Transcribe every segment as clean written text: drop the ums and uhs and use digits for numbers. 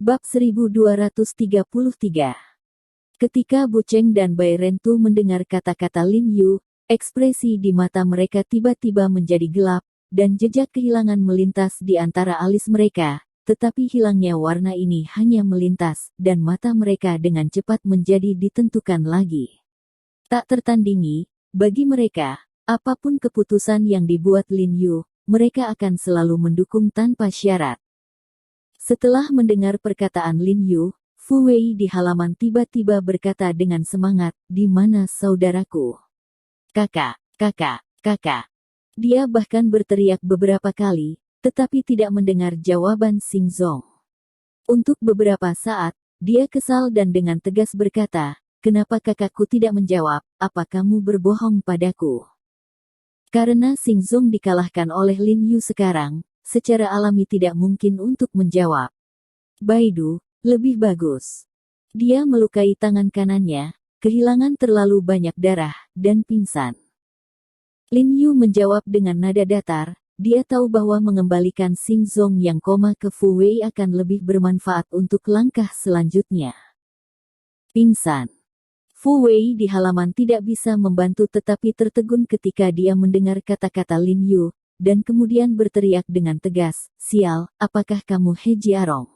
Bab 1233. Ketika Bu Cheng dan Bai Rentu mendengar kata-kata Lin Yu, ekspresi di mata mereka tiba-tiba menjadi gelap, dan jejak kehilangan melintas di antara alis mereka, tetapi hilangnya warna ini hanya melintas, dan mata mereka dengan cepat menjadi ditentukan lagi. Tak tertandingi, bagi mereka, apapun keputusan yang dibuat Lin Yu, mereka akan selalu mendukung tanpa syarat. Setelah mendengar perkataan Lin Yu, Fu Wei di halaman tiba-tiba berkata dengan semangat, "Di mana saudaraku? Kakak, kakak, kakak." Dia bahkan berteriak beberapa kali, tetapi tidak mendengar jawaban Xing Zong. Untuk beberapa saat, dia kesal dan dengan tegas berkata, "Kenapa kakakku tidak menjawab? Apa kamu berbohong padaku?" Karena Xing Zong dikalahkan oleh Lin Yu sekarang, secara alami tidak mungkin untuk menjawab. Baidu, lebih bagus. Dia melukai tangan kanannya, kehilangan terlalu banyak darah, dan pingsan. Lin Yu menjawab dengan nada datar, dia tahu bahwa mengembalikan Xing Zong yang koma ke Fu Wei akan lebih bermanfaat untuk langkah selanjutnya. Pingsan. Fu Wei di halaman tidak bisa membantu tetapi tertegun ketika dia mendengar kata-kata Lin Yu, dan kemudian berteriak dengan tegas, "Sial, apakah kamu He Jiarong?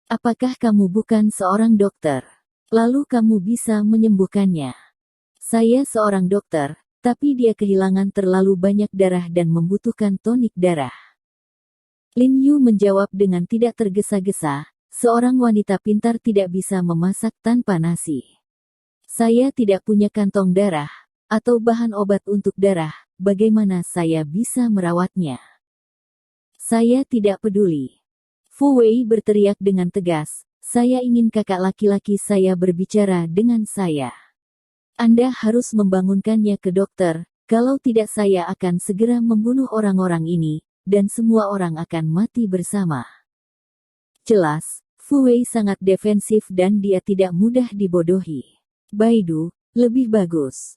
Apakah kamu bukan seorang dokter? Lalu kamu bisa menyembuhkannya?" "Saya seorang dokter, tapi dia kehilangan terlalu banyak darah dan membutuhkan tonik darah." Lin Yu menjawab dengan tidak tergesa-gesa, "Seorang wanita pintar tidak bisa memasak tanpa nasi. Saya tidak punya kantong darah, atau bahan obat untuk darah. Bagaimana saya bisa merawatnya? Saya tidak peduli." Fu Wei berteriak dengan tegas, "Saya ingin kakak laki-laki saya berbicara dengan saya. Anda harus membangunkannya ke dokter, kalau tidak saya akan segera membunuh orang-orang ini, dan semua orang akan mati bersama." Jelas, Fu Wei sangat defensif dan dia tidak mudah dibodohi. Baidu, lebih bagus.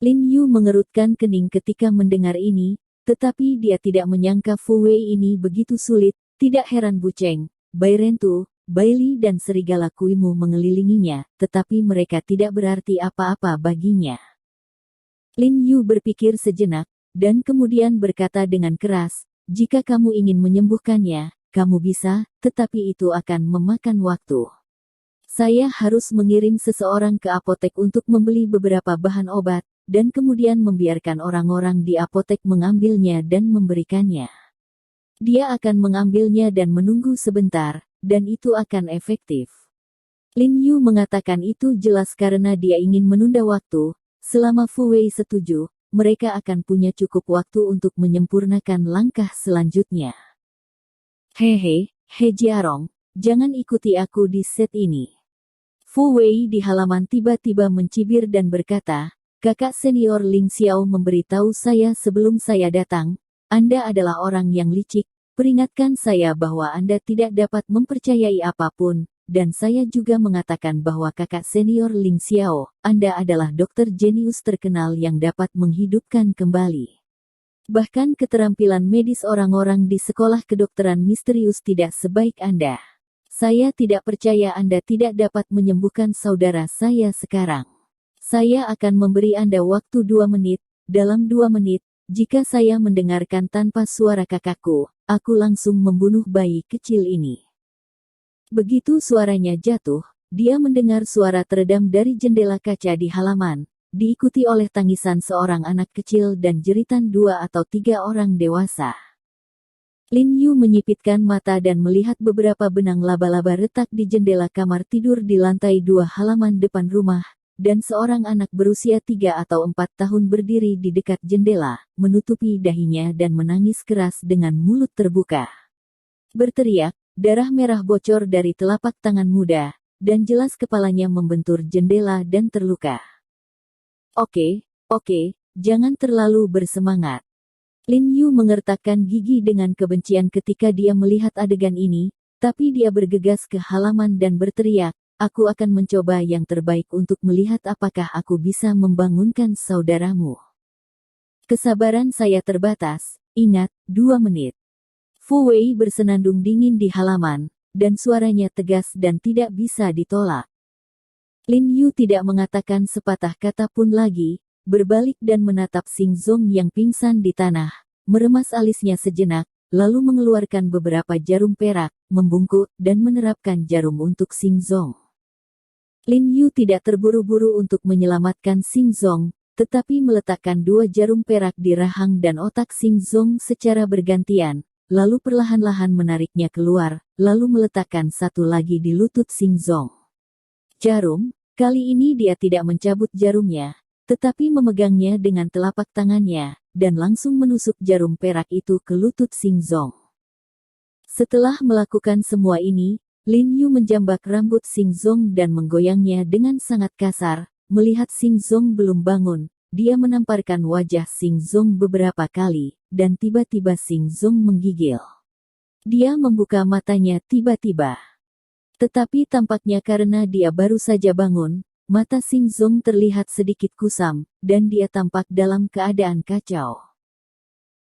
Lin Yu mengerutkan kening ketika mendengar ini, tetapi dia tidak menyangka Fu Wei ini begitu sulit. Tidak heran Bu Cheng, Bai Rentu, Bai Li dan serigala Kuimu mengelilinginya, tetapi mereka tidak berarti apa-apa baginya. Lin Yu berpikir sejenak, dan kemudian berkata dengan keras, "Jika kamu ingin menyembuhkannya, kamu bisa, tetapi itu akan memakan waktu. Saya harus mengirim seseorang ke apotek untuk membeli beberapa bahan obat, dan kemudian membiarkan orang-orang di apotek mengambilnya dan memberikannya. Dia akan mengambilnya dan menunggu sebentar, dan itu akan efektif." Lin Yu mengatakan itu jelas karena dia ingin menunda waktu. Selama Fu Wei setuju, mereka akan punya cukup waktu untuk menyempurnakan langkah selanjutnya. "Hehe, He Jiarong, jangan ikuti aku di set ini." Fu Wei di halaman tiba-tiba mencibir dan berkata, "Kakak senior Ling Xiao memberitahu saya sebelum saya datang, Anda adalah orang yang licik, peringatkan saya bahwa Anda tidak dapat mempercayai apapun, dan saya juga mengatakan bahwa kakak senior Ling Xiao, Anda adalah dokter jenius terkenal yang dapat menghidupkan kembali. Bahkan keterampilan medis orang-orang di sekolah kedokteran misterius tidak sebaik Anda. Saya tidak percaya Anda tidak dapat menyembuhkan saudara saya sekarang. Saya akan memberi Anda waktu 2 menit, dalam 2 menit, jika saya mendengarkan tanpa suara kakakku, aku langsung membunuh bayi kecil ini." Begitu suaranya jatuh, dia mendengar suara teredam dari jendela kaca di halaman, diikuti oleh tangisan seorang anak kecil dan jeritan 2 atau 3 orang dewasa. Lin Yu menyipitkan mata dan melihat beberapa benang laba-laba retak di jendela kamar tidur di lantai 2 halaman depan rumah, dan seorang anak berusia 3 atau 4 tahun berdiri di dekat jendela, menutupi dahinya dan menangis keras dengan mulut terbuka. Berteriak, darah merah bocor dari telapak tangan muda, dan jelas kepalanya membentur jendela dan terluka. Oke, jangan terlalu bersemangat." Lin Yu mengertakkan gigi dengan kebencian ketika dia melihat adegan ini, tapi dia bergegas ke halaman dan berteriak, "Aku akan mencoba yang terbaik untuk melihat apakah aku bisa membangunkan saudaramu. Kesabaran saya terbatas, ingat, 2 menit." Fu Wei bersenandung dingin di halaman, dan suaranya tegas dan tidak bisa ditolak. Lin Yu tidak mengatakan sepatah kata pun lagi, berbalik dan menatap Xing Zong yang pingsan di tanah, meremas alisnya sejenak, lalu mengeluarkan beberapa jarum perak, membungkuk, dan menerapkan jarum untuk Xing Zong. Lin Yu tidak terburu-buru untuk menyelamatkan Xing Zong, tetapi meletakkan 2 jarum perak di rahang dan otak Xing Zong secara bergantian, lalu perlahan-lahan menariknya keluar, lalu meletakkan 1 lagi di lutut Xing Zong. Jarum, kali ini dia tidak mencabut jarumnya, tetapi memegangnya dengan telapak tangannya, dan langsung menusuk jarum perak itu ke lutut Xing Zong. Setelah melakukan semua ini, Lin Yu menjambak rambut Xing Zong dan menggoyangnya dengan sangat kasar. Melihat Xing Zong belum bangun, dia menamparkan wajah Xing Zong beberapa kali, dan tiba-tiba Xing Zong menggigil. Dia membuka matanya tiba-tiba. Tetapi tampaknya karena dia baru saja bangun, mata Xing Zong terlihat sedikit kusam, dan dia tampak dalam keadaan kacau.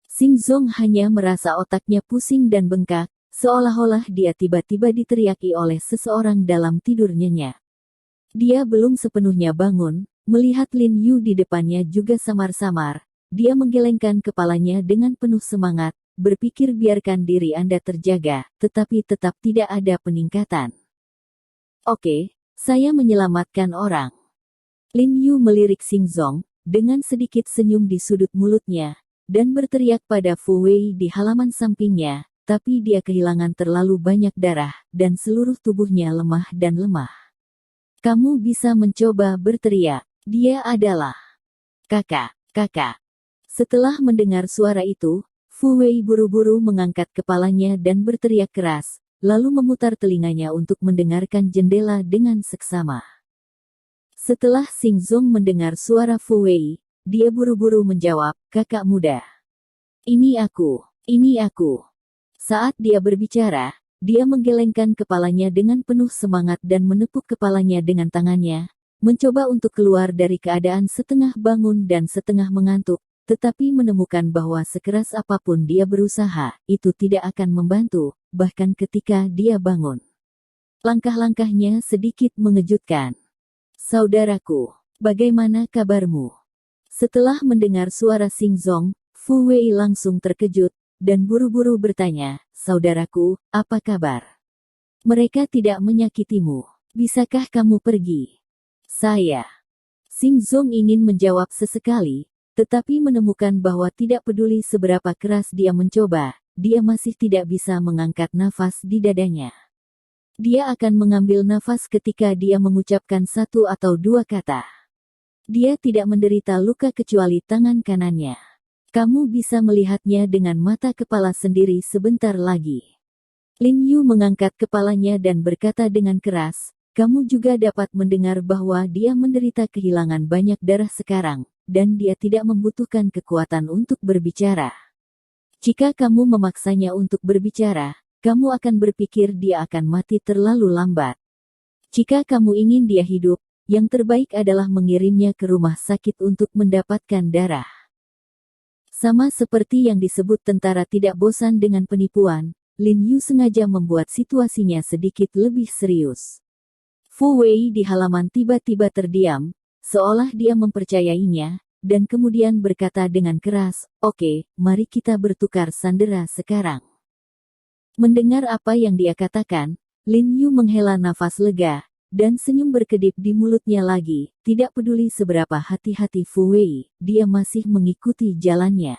Xing Zong hanya merasa otaknya pusing dan bengkak, seolah-olah dia tiba-tiba diteriaki oleh seseorang dalam tidur nyenyak. Dia belum sepenuhnya bangun, melihat Lin Yu di depannya juga samar-samar. Dia menggelengkan kepalanya dengan penuh semangat, berpikir biarkan diri Anda terjaga, tetapi tetap tidak ada peningkatan. Oke, saya menyelamatkan orang. Lin Yu melirik Xing Zong, dengan sedikit senyum di sudut mulutnya, dan berteriak pada Fu Wei di halaman sampingnya, tapi dia kehilangan terlalu banyak darah, dan seluruh tubuhnya lemah dan lemah. Kamu bisa mencoba berteriak. Dia adalah kakak. Setelah mendengar suara itu, Fu Wei buru-buru mengangkat kepalanya dan berteriak keras, lalu memutar telinganya untuk mendengarkan jendela dengan seksama. Setelah Xing Zong mendengar suara Fu Wei, dia buru-buru menjawab, kakak muda. Ini aku. Saat dia berbicara, dia menggelengkan kepalanya dengan penuh semangat dan menepuk kepalanya dengan tangannya, mencoba untuk keluar dari keadaan setengah bangun dan setengah mengantuk, tetapi menemukan bahwa sekeras apapun dia berusaha, itu tidak akan membantu, bahkan ketika dia bangun. Langkah-langkahnya sedikit mengejutkan. Saudaraku, bagaimana kabarmu? Setelah mendengar suara Xing Zong, Fu Wei langsung terkejut, dan buru-buru bertanya, saudaraku, apa kabar? Mereka tidak menyakitimu. Bisakah kamu pergi? Saya. Xing Zong ingin menjawab sesekali, tetapi menemukan bahwa tidak peduli seberapa keras dia mencoba, dia masih tidak bisa mengangkat nafas di dadanya. Dia akan mengambil nafas ketika dia mengucapkan 1 atau 2 kata. Dia tidak menderita luka kecuali tangan kanannya. Kamu bisa melihatnya dengan mata kepala sendiri sebentar lagi. Lin Yu mengangkat kepalanya dan berkata dengan keras, kamu juga dapat mendengar bahwa dia menderita kehilangan banyak darah sekarang, dan dia tidak membutuhkan kekuatan untuk berbicara. Jika kamu memaksanya untuk berbicara, kamu akan berpikir dia akan mati terlalu lambat. Jika kamu ingin dia hidup, yang terbaik adalah mengirimnya ke rumah sakit untuk mendapatkan darah. Sama seperti yang disebut tentara tidak bosan dengan penipuan, Lin Yu sengaja membuat situasinya sedikit lebih serius. Fu Wei di halaman tiba-tiba terdiam, seolah dia mempercayainya, dan kemudian berkata dengan keras, oke, mari kita bertukar sandera sekarang. Mendengar apa yang dia katakan, Lin Yu menghela nafas lega, dan senyum berkedip di mulutnya lagi, tidak peduli seberapa hati-hati Fu Wei, dia masih mengikuti jalannya.